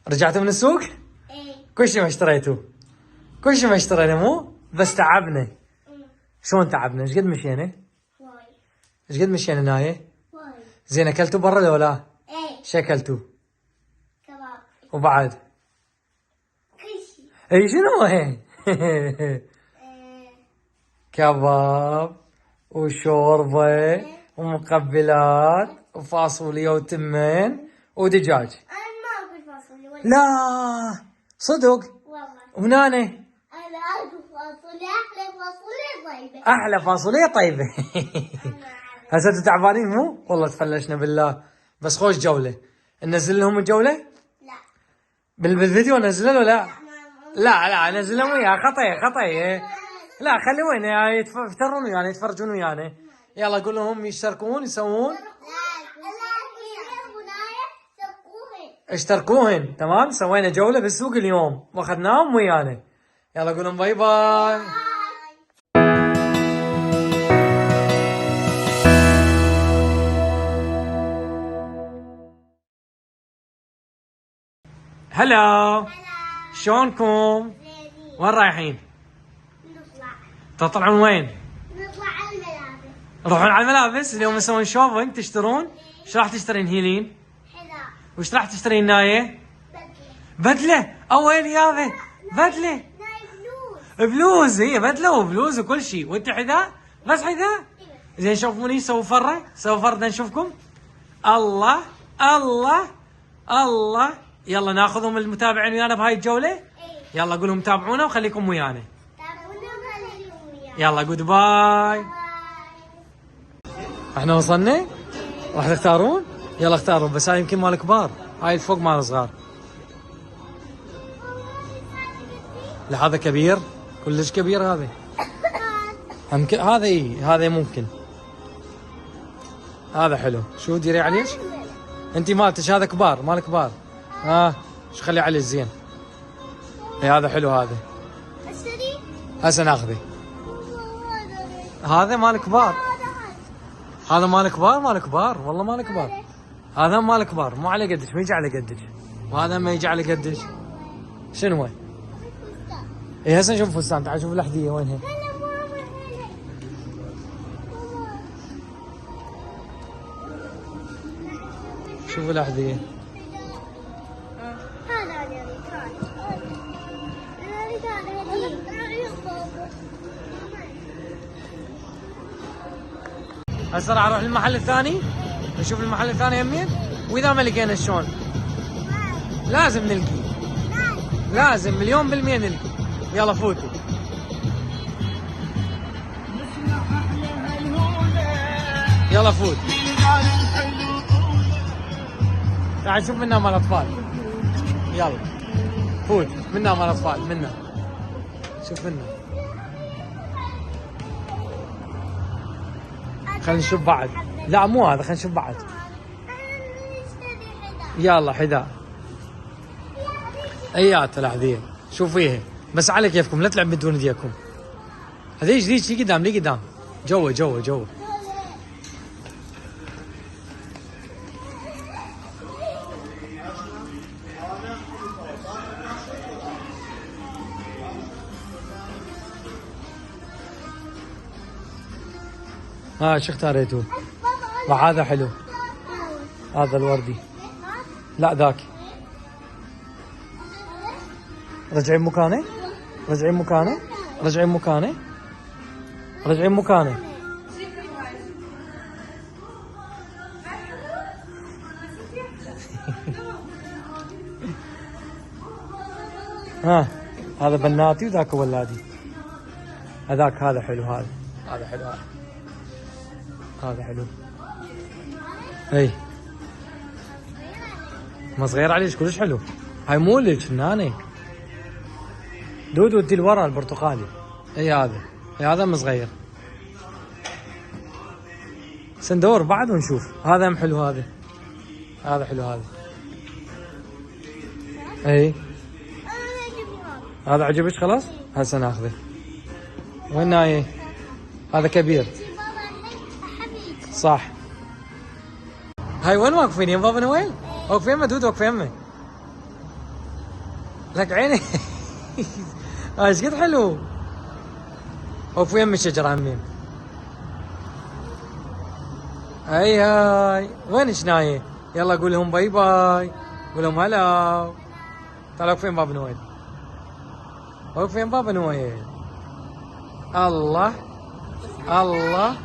رجعتوا من السوق؟ ايه. كل شيء ما اشتريتوا. كل شيء ما اشترينا مو؟ بس تعبنا. شلون تعبنا؟ ايش قد مشينا؟ واي. ايش قد مشينا نايه؟ واي. زين اكلتوا برا لو لا؟ ايه. ايش اكلتوا؟ كباب. وبعد؟ كل شيء. اي شنو هي؟ إيه. كباب وشوربه ومقبلات وفاصوليا وتمين ودجاج. انا ما اكل فاصوليا ولا. لا صدق. والله. ونانه انا اكل فاصوليا احلى فاصوليا طيبه. احلى فاصوليا طيبه. أنا هسه انتوا تعبانين مو؟ والله تفلشنا بالله. بس خوش جوله. ننزل لهم الجوله؟ لا. بالفيديو ننزله ولا لا؟ ما لا نزلهم وياه خطي. لا خلي وين يفترون ويانا يتفرجون ويانا. يلا قول لهم يشتركون يسوون اشتركوهن. تمام سوينا جولة بالسوق اليوم واخذناهم ويانا. يلا قول لهم باي باي. هلا شلونكم؟ وين رايحين؟ تطلعون وين؟ نطلع على الملابس. تروحون على الملابس اليوم يسوون شوبينج تشترون؟ ايش راح تشترين هيلين؟ حذاء. وش راح تشترين نايه؟ بدلة. ويلي هذا بدلة. ناي فلوس. بلوز. هي بدلة وبلوز وكل شيء. وانت حذاء؟ بس حذاء؟ زين شوفوني سووا فرة نشوفكم. الله الله الله. يلا ناخذهم المتابعين ويانا بهاي الجولة. يلا قولهم تابعونا وخليكم ويانا. يلا جود باي. احنا وصلنا؟ راح تختارون؟ يلا اختاروا. بس هاي يمكن مال كبار. هاي الفوق مال صغار. لا هذا كبير كلش كبير هذا. هذا هذا ممكن. هذا حلو. شو ديري عليش؟ انت مالتش هذا كبار مال كبار. شو خلي عليه زين. اي هذا حلو هذا. اشتري. هسه ناخذه. هذا مال كبار. هذا مال كبار والله مال كبار. هذا مال كبار مو على قدش ما يجي على قدش. وهذا ما يجي على قدش. شنو هو؟ اي هسه نشوف فستان. تعال شوف الاحذيه وينها. شوفوا الاحذيه. هسه راح اروح للمحل الثاني نشوف المحل الثاني يمين. واذا ما لقينا شلون؟ لازم نلقي. لازم 1,000,000% نلقي. يلا فوتوا. يلا فوت. تعال شوف منا مال اطفال. يلا فوت منا مال اطفال منا. شوف منا. خلينا نشوف بعد. لا مو هذا خلينا نشوف بعد. يلا حذاء. ايات الاحذيه شوفيها بس على كيفكم لا تلعب بدون ايديكم. هذيش لي قدام جوا. شو اختاريتوا؟ وهذا حلو. هذا الوردي. لا ذاك. رجعين مكانه. هذا بناتي وذاك ولادي. هذا حلو. هذا حلو. اي ما صغير عليش كلش حلو. هاي مو لك ناني. دودو ودي الورا البرتقالي. اي هذا مصغير. سندور بعد ونشوف. هذا حلو هذا حلو هذا. اي هذا عجبك خلاص؟ هسه ناخذه. وين نايه؟ هذا كبير. صح. هاي وين واقفين يا بابا نويل؟ واقف يمه دود واقف يمه. لك عيني. ايش قد حلو. وفي يم الشجرة عمين. هاي وين شناية؟ يلا قول لهم باي باي. قول لهم هلا. تعال وقفين بابا نويل. وقفين بابا نويل. الله الله